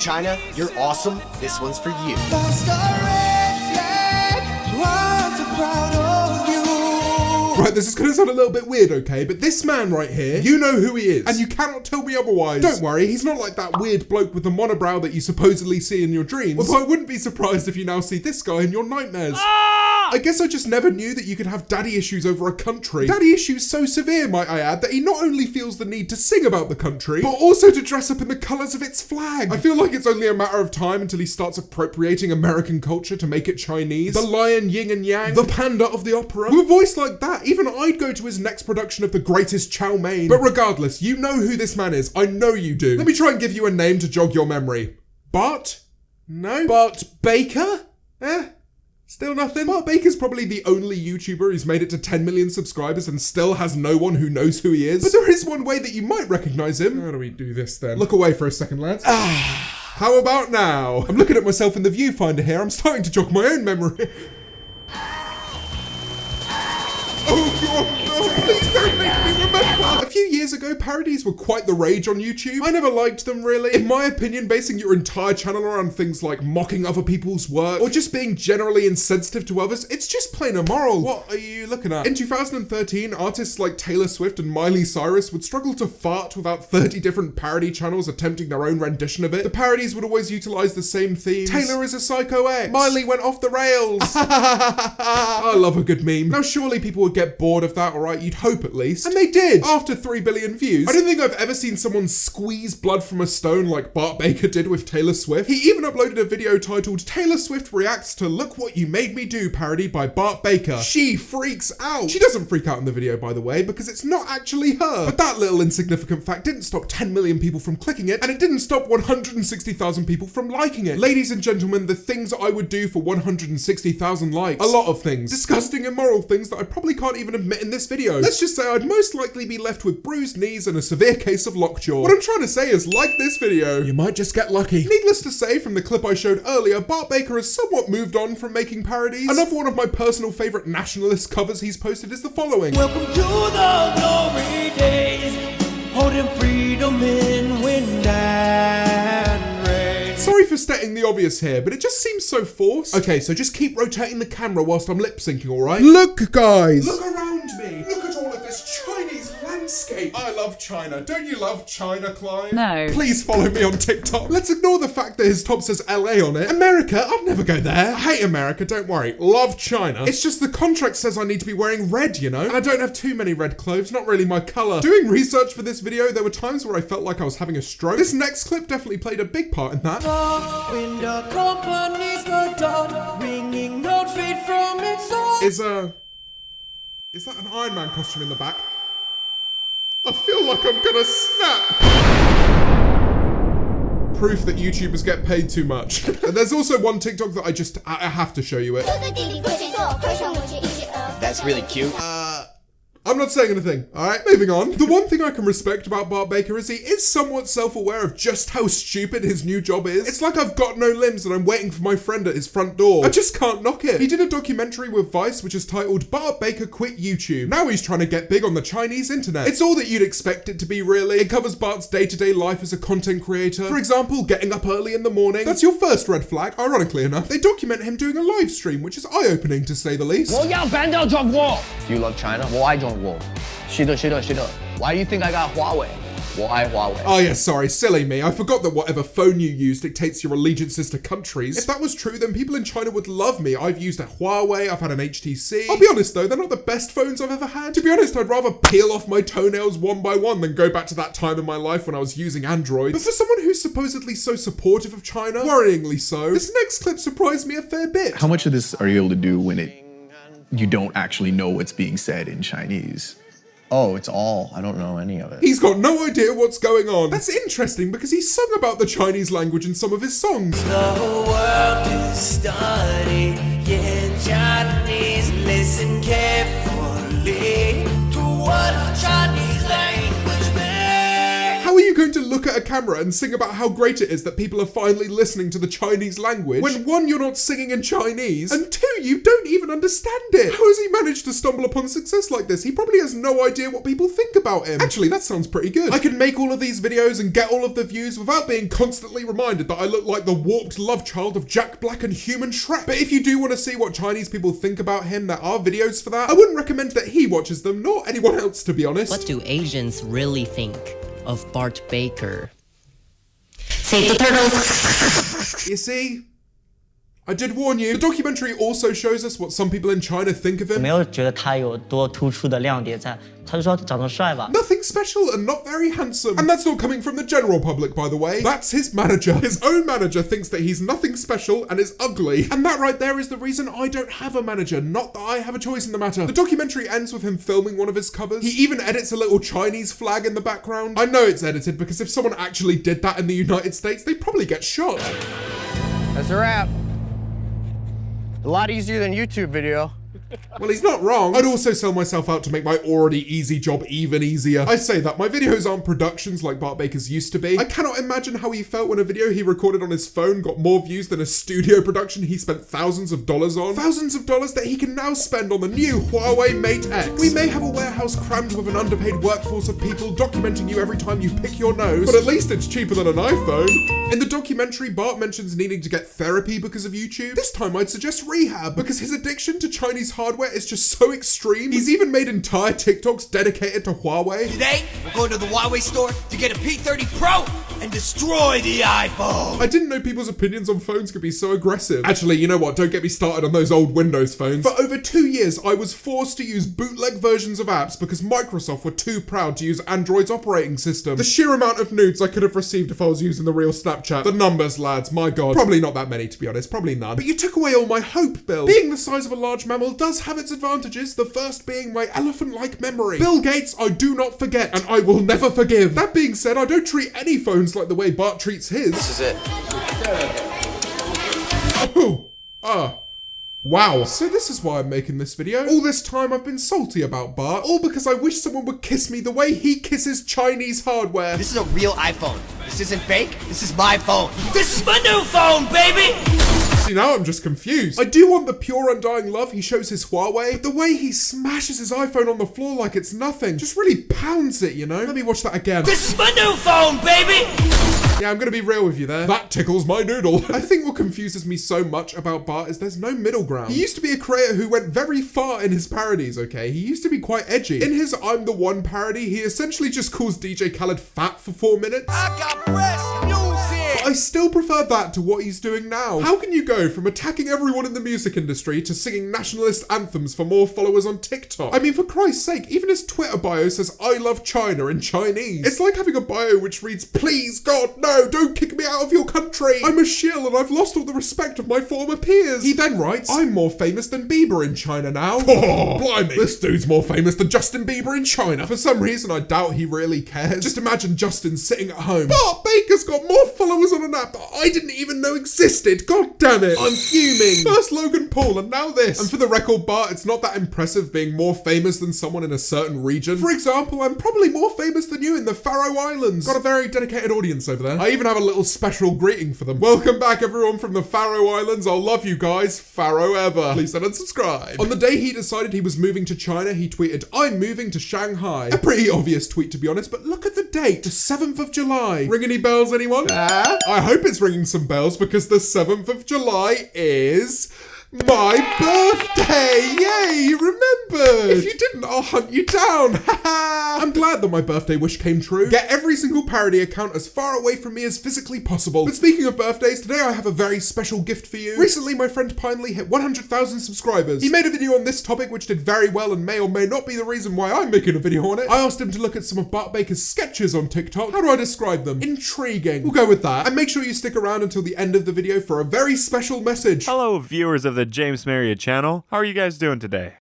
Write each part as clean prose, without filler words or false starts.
China, you're awesome. This one's for you. Right, this is going to sound a little bit weird, okay? But this man right here, you know who he is. And you cannot tell me otherwise. Don't worry, he's not like that weird bloke with the monobrow that you supposedly see in your dreams. Although I wouldn't be surprised if you now see this guy in your nightmares. I guess I just never knew that you could have daddy issues over a country. Daddy issues so severe, might I add, that he not only feels the need to sing about the country, but also to dress up in the colours of its flag. I feel like it's only a matter of time until he starts appropriating American culture to make it Chinese. The lion, yin and yang, the panda of the opera. With a voice like that, even I'd go to his next production of The Greatest Chow Mein. But regardless, you know who this man is. I know you do. Let me try and give you a name to jog your memory. Bart? No? Bart Baker? Still nothing? Bart Baker's probably the only YouTuber who's made it to 10 million subscribers and still has no one who knows who he is. But there is one way that you might recognise him. How do we do this then? Look away for a second, lads. How about now? I'm looking at myself in the viewfinder here. I'm starting to jog my own memory. Oh, please don't make me remember. A few years ago, parodies were quite the rage on YouTube. I never liked them, really. In my opinion, basing your entire channel around things like mocking other people's work or just being generally insensitive to others, it's just plain immoral. What are you looking at? In 2013, artists like Taylor Swift and Miley Cyrus would struggle to fart without 30 different parody channels attempting their own rendition of it. The parodies would always utilize the same themes. Taylor is a psycho ex. Miley went off the rails. I love a good meme. Now, surely people would get bored of that, alright? You'd hope at least. And they did, after 3 billion views. I don't think I've ever seen someone squeeze blood from a stone like Bart Baker did with Taylor Swift. He even uploaded a video titled Taylor Swift Reacts to Look What You Made Me Do parody by Bart Baker. She freaks out. She doesn't freak out in the video, by the way, because it's not actually her. But that little insignificant fact didn't stop 10 million people from clicking it, and it didn't stop 160,000 people from liking it. Ladies and gentlemen, the things I would do for 160,000 likes. A lot of things. Disgusting, immoral things that I probably can't even admit in this video. Let's just say I'd most likely be left with bruised knees and a severe case of lockjaw. What I'm trying to say is, like this video, you might just get lucky. Needless to say, from the clip I showed earlier, Bart Baker has somewhat moved on from making parodies. Another one of my personal favourite nationalist covers he's posted is the following. Welcome to the glory days, holding freedom in wind and rain. Sorry for stating the obvious here, but it just seems so forced. Okay, so just keep rotating the camera whilst I'm lip syncing, alright? Look, guys! Look around me! Look at all of this Chinese landscape! I love China. Don't you love China, Clive? No. Please follow me on TikTok. Let's ignore the fact that his top says LA on it. America? I'd never go there. I hate America, don't worry. Love China. It's just the contract says I need to be wearing red, you know? And I don't have too many red clothes, not really my colour. Doing research for this video, there were times where I felt like I was having a stroke. This next clip definitely played a big part in that. When the companies go down, ringing out fate from its own. Is that an Iron Man costume in the back? I feel like I'm gonna snap. Proof that YouTubers get paid too much. And there's also one TikTok that I have to show you it. That's really cute. I'm not saying anything, alright? Moving on. The one thing I can respect about Bart Baker is he is somewhat self-aware of just how stupid his new job is. It's like I've got no limbs and I'm waiting for my friend at his front door. I just can't knock it. He did a documentary with Vice which is titled Bart Baker Quit YouTube. Now he's trying to get big on the Chinese internet. It's all that you'd expect it to be, really. It covers Bart's day-to-day life as a content creator. For example, getting up early in the morning. That's your first red flag, ironically enough. They document him doing a live stream, which is eye-opening to say the least. Do you love China? 我爱中国。是的，是的，是的。Why do you think I got Huawei? 我爱华为. Oh yeah, sorry, silly me. I forgot that whatever phone you use dictates your allegiances to countries. If that was true, then people in China would love me. I've used a Huawei, I've had an HTC. I'll be honest though, they're not the best phones I've ever had. To be honest, I'd rather peel off my toenails one by one than go back to that time in my life when I was using Android. But for someone who's supposedly so supportive of China, worryingly so, this next clip surprised me a fair bit. How much of this are you able to do when you don't actually know what's being said in Chinese? Oh, it's all. I don't know any of it. He's got no idea what's going on. That's interesting because he's sung about the Chinese language in some of his songs. The world is studying in Chinese. Listen carefully to what Chinese language means. How are you going to look at a camera and sing about how great it is that people are finally listening to the Chinese language when one, you're not singing in Chinese, and two, you don't even understand it? How has he managed to stumble upon success like this? He probably has no idea what people think about him. Actually, that sounds pretty good. I can make all of these videos and get all of the views without being constantly reminded that I look like the warped love child of Jack Black and Human Shrek. But if you do want to see what Chinese people think about him, there are videos for that. I wouldn't recommend that he watches them, nor anyone else, to be honest. What do Asians really think of Bart Baker? You see? I did warn you. The documentary also shows us what some people in China think of him. 没有觉得他有多突出的亮点在，他就说长得帅吧。 Nothing special and not very handsome. And that's not coming from the general public, by the way. That's his manager. His own manager thinks that he's nothing special and is ugly. And that right there is the reason I don't have a manager, not that I have a choice in the matter. The documentary ends with him filming one of his covers. He even edits a little Chinese flag in the background. I know it's edited because if someone actually did that in the United States, they'd probably get shot. That's a wrap. A lot easier than YouTube video. Well, he's not wrong. I'd also sell myself out to make my already easy job even easier. I say that, my videos aren't productions like Bart Baker's used to be. I cannot imagine how he felt when a video he recorded on his phone got more views than a studio production he spent thousands of dollars on. Thousands of dollars that he can now spend on the new Huawei Mate X. We may have a warehouse crammed with an underpaid workforce of people documenting you every time you pick your nose, but at least it's cheaper than an iPhone. In the documentary, Bart mentions needing to get therapy because of YouTube. This time I'd suggest rehab, because his addiction to Chinese hardware is just so extreme. He's even made entire TikToks dedicated to Huawei. Today, we're going to the Huawei store to get a P30 Pro and destroy the iPhone. I didn't know people's opinions on phones could be so aggressive. Actually, you know what? Don't get me started on those old Windows phones. For over 2 years, I was forced to use bootleg versions of apps because Microsoft were too proud to use Android's operating system. The sheer amount of nudes I could have received if I was using the real Snapchat. The numbers, lads, my god. Probably not that many, to be honest. Probably none. But you took away all my hope, Bill. Being the size of a large mammal does have its advantages, the first being my elephant-like memory. Bill Gates, I do not forget, and I will never forgive. That being said, I don't treat any phones like the way Bart treats his. This is it. Oh. Wow. So this is why I'm making this video. All this time I've been salty about Bart, all because I wish someone would kiss me the way he kisses Chinese hardware. This is a real iPhone. This isn't fake. This is my phone. This is my new phone, baby! See, now I'm just confused. I do want the pure undying love he shows his Huawei, but the way he smashes his iPhone on the floor like it's nothing just really pounds it, you know? Let me watch that again. This is my new phone, baby! Yeah, I'm gonna be real with you there. That tickles my noodle. I think what confuses me so much about Bart is there's no middle ground. He used to be a creator who went very far in his parodies, okay? He used to be quite edgy. In his I'm the One parody, he essentially just calls DJ Khaled fat for 4 minutes. I got breast music! But I still prefer that to what he's doing now. How can you go from attacking everyone in the music industry to singing nationalist anthems for more followers on TikTok? I mean, for Christ's sake, even his Twitter bio says I love China in Chinese. It's like having a bio which reads, please God, no, don't kick me out of your country. I'm a shill and I've lost all the respect of my former peers. He then writes, I'm more famous than Bieber in China now. Oh, blimey. This dude's more famous than Justin Bieber in China. For some reason, I doubt he really cares. Just imagine Justin sitting at home. Bart Baker's got more followers on an app that I didn't even know existed. God damn it. I'm fuming. First Logan Paul and now this. And for the record, Bart, it's not that impressive being more famous than someone in a certain region. For example, I'm probably more famous than you in the Faroe Islands. Got a very dedicated audience over there. I even have a little special greeting for them. Welcome back everyone from the Faroe Islands. I'll love you guys forever. Please don't unsubscribe. On the day he decided he was moving to China, he tweeted, I'm moving to Shanghai. A pretty obvious tweet to be honest, but look at the date, the 7th of July. Ring any bells, anyone? I hope it's ringing some bells because the 7th of July is my birthday! Yay, you remembered! If you didn't, I'll hunt you down! I'm glad that my birthday wish came true. Get every single parody account as far away from me as physically possible. But speaking of birthdays, today I have a very special gift for you. Recently, my friend Pinely hit 100,000 subscribers. He made a video on this topic which did very well and may or may not be the reason why I'm making a video on it. I asked him to look at some of Bart Baker's sketches on TikTok. How do I describe them? Intriguing. We'll go with that. And make sure you stick around until the end of the video for a very special message. Hello, viewers of the James Marriott channel. How are you guys doing today?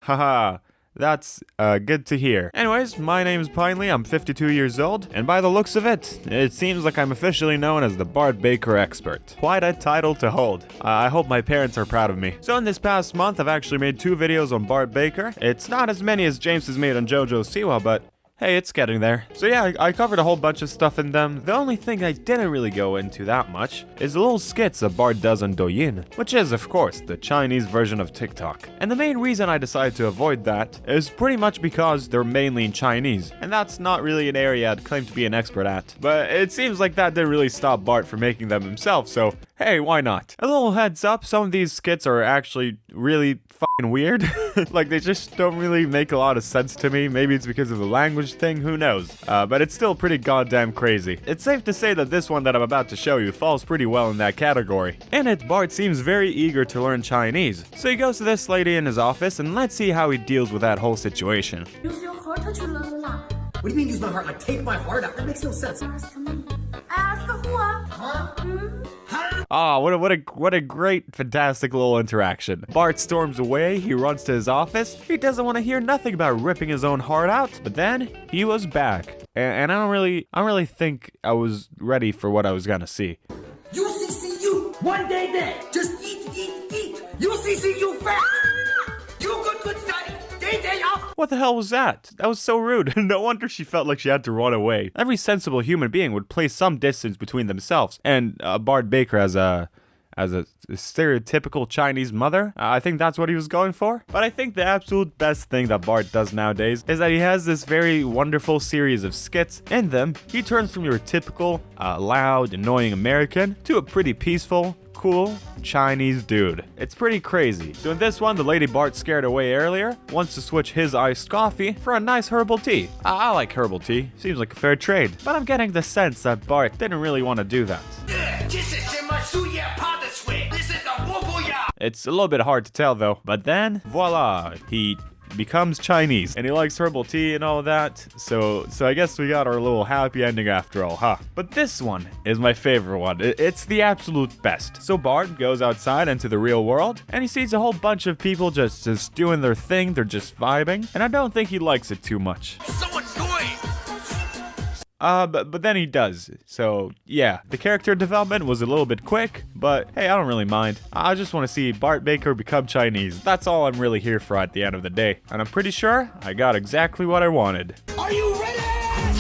Haha, that's good to hear. Anyways, my name's Pinely, I'm 52 years old, and by the looks of it, it seems like I'm officially known as the Bart Baker expert. Quite a title to hold. I hope my parents are proud of me. So in this past month, I've actually made 2 videos on Bart Baker. It's not as many as James has made on JoJo Siwa, but hey, it's getting there. So yeah, I covered a whole bunch of stuff in them. The only thing I didn't really go into that much is the little skits that Bart does on Douyin, which is, of course, the Chinese version of TikTok. And the main reason I decided to avoid that is pretty much because they're mainly in Chinese, and that's not really an area I'd claim to be an expert at. But it seems like that didn't really stop Bart from making them himself, so hey, why not? A little heads up, some of these skits are actually really fucking weird. Like, they just don't really make a lot of sense to me. Maybe it's because of the language thing, who knows? But it's still pretty goddamn crazy. It's safe to say that this one that I'm about to show you falls pretty well in that category. In it, Bart seems very eager to learn Chinese. So he goes to this lady in his office, and let's see how he deals with that whole situation. Use your heart to learn that. What do you mean use my heart? Like take my heart out? That makes no sense. Ask me. Ask who? Ah, what a great, fantastic little interaction. Bart storms away, he runs to his office. He doesn't want to hear nothing about ripping his own heart out, but then he was back. And I don't really think I was ready for what I was gonna see. UCCU, one day there. Just eat. UCCU fat. You good study. Day up. What the hell was that? That was so rude. No wonder she felt like she had to run away. Every sensible human being would place some distance between themselves. And Bart Baker as a stereotypical Chinese mother, I think that's what he was going for. But I think the absolute best thing that Bart does nowadays is that he has this very wonderful series of skits. In them, he turns from your typical, loud, annoying American to a pretty peaceful, cool Chinese dude. It's pretty crazy. So in this one, the lady Bart scared away earlier wants to switch his iced coffee for a nice herbal tea. I like herbal tea. Seems like a fair trade. But I'm getting the sense that Bart didn't really want to do that. It's a little bit hard to tell though. But then, voila, he becomes Chinese and he likes herbal tea and all that, so I guess we got our little happy ending after all, huh? But this one is my favorite one. It's the absolute best. So Bart goes outside into the real world and he sees a whole bunch of people just doing their thing. They're just vibing, and I don't think he likes it too much. But then he does. So yeah, the character development was a little bit quick, but hey, I don't really mind. I just want to see Bart Baker become Chinese. That's all I'm really here for at the end of the day. And I'm pretty sure I got exactly what I wanted. Are you ready?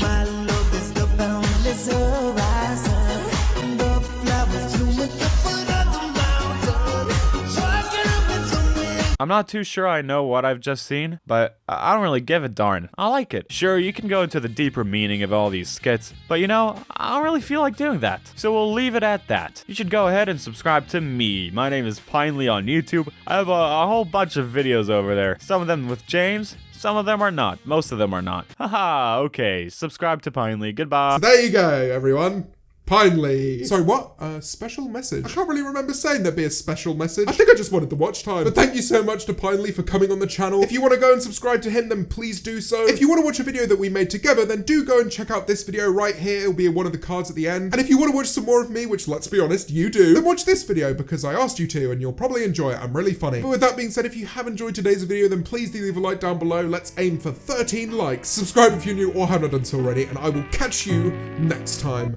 My love is the boundless horizon. The flowers bloom at the foot of the mountain. Walking up with the wind. I'm not too sure I know what I've just seen, but I don't really give a darn. I like it. Sure, you can go into the deeper meaning of all these skits, but you know, I don't really feel like doing that. So we'll leave it at that. You should go ahead and subscribe to me. My name is Pinely on YouTube. I have a whole bunch of videos over there. Some of them with James, some of them are not. Most of them are not. Haha, okay. Subscribe to Pinely. Goodbye. So there you go, everyone. Pinely. Sorry, what? A special message? I can't really remember saying there'd be a special message. I think I just wanted the watch time. But thank you so much to Pinely for coming on the channel. If you want to go and subscribe to him, then please do so. If you want to watch a video that we made together, then do go and check out this video right here. It'll be in one of the cards at the end. And if you want to watch some more of me, which let's be honest, you do, then watch this video because I asked you to and you'll probably enjoy it. I'm really funny. But with that being said, if you have enjoyed today's video, then please do leave a like down below. Let's aim for 13 likes. Subscribe if you're new or have not done so already, and I will catch you next time.